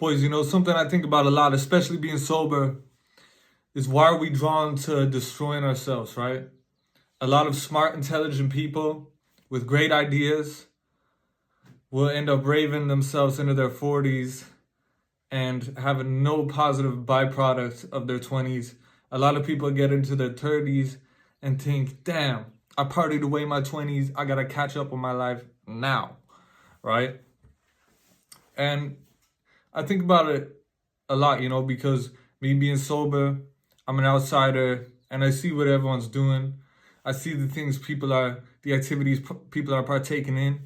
Boys, you know, something I think about a lot, especially being sober, is why are we drawn to destroying ourselves, right? A lot of smart, intelligent people with great ideas will end up raving themselves into their 40s and having no positive byproduct of their 20s. A lot of people get into their 30s and think, damn, I partied away my 20s. I got to catch up with my life now, right? And I think about it a lot, you know, because me being sober, I'm an outsider and I see what everyone's doing. I see the activities people are partaking in,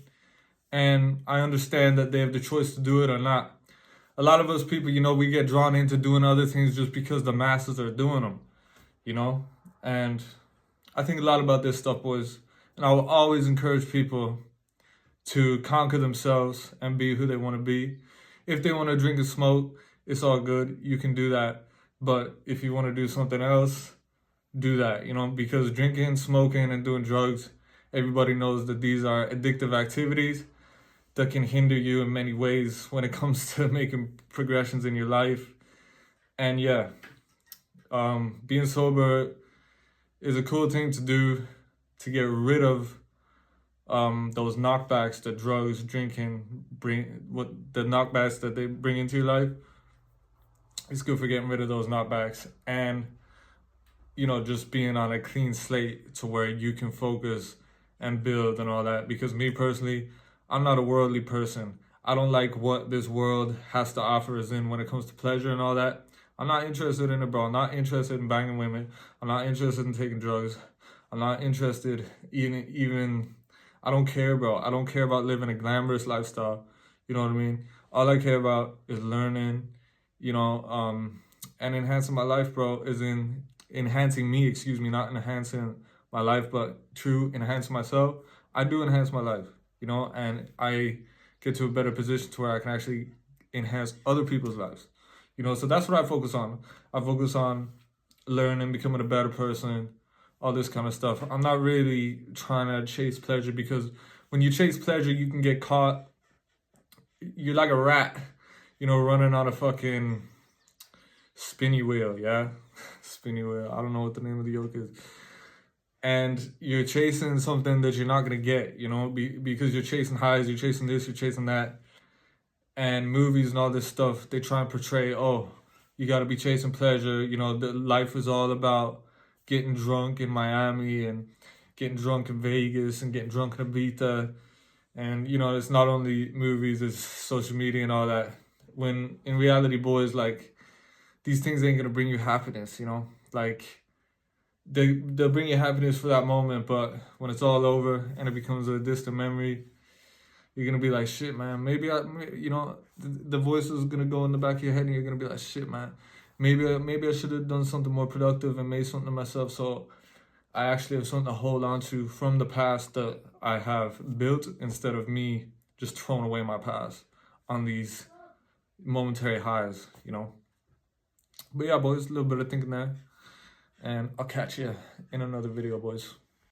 and I understand that they have the choice to do it or not. A lot of us people, you know, we get drawn into doing other things just because the masses are doing them, you know? And I think a lot about this stuff, boys. And I will always encourage people to conquer themselves and be who they want to be. If they want to drink and smoke, it's all good. You can do that. But if you want to do something else, do that, you know, because drinking, smoking, and doing drugs, everybody knows that these are addictive activities that can hinder you in many ways when it comes to making progressions in your life. And yeah, being sober is a cool thing to do to get rid of those knockbacks that drugs, drinking the knockbacks that they bring into your life. It's good for getting rid of those knockbacks and, you know, just being on a clean slate to where you can focus and build and all that. Because me personally, I'm not a worldly person. I don't like what this world has to offer us in when it comes to pleasure and all that. I'm not interested in it, bro. I'm not interested in banging women. I'm not interested in taking drugs. I'm not interested even I don't care, bro. I don't care about living a glamorous lifestyle. You know what I mean? All I care about is learning, you know, and enhancing my life, bro, is in enhancing me, not enhancing my life, but true enhancing myself. I do enhance my life, you know, and I get to a better position to where I can actually enhance other people's lives, you know. So that's what I focus on. I focus on learning, becoming a better person, all this kind of stuff. I'm not really trying to chase pleasure, because when you chase pleasure, you can get caught. You're like a rat, you know, running on a fucking spinny wheel, yeah? Spinny wheel. I don't know what the name of the yoke is. And you're chasing something that you're not going to get, you know, because you're chasing highs, you're chasing this, you're chasing that. And movies and all this stuff, they try and portray, oh, you got to be chasing pleasure. You know, the life is all about getting drunk in Miami and getting drunk in Vegas and getting drunk in Ibiza. And, you know, it's not only movies, it's social media and all that. When in reality, boys, like, these things ain't gonna bring you happiness, you know? Like, they'll bring you happiness for that moment, but when it's all over and it becomes a distant memory, you're gonna be like, shit, man, maybe you know, the voice is gonna go in the back of your head and you're gonna be like, shit, man, maybe I should have done something more productive and made something of myself, so I actually have something to hold on to from the past that I have built, instead of me just throwing away my past on these momentary highs, you know? But yeah, boys, a little bit of thinking there. And I'll catch you in another video, boys.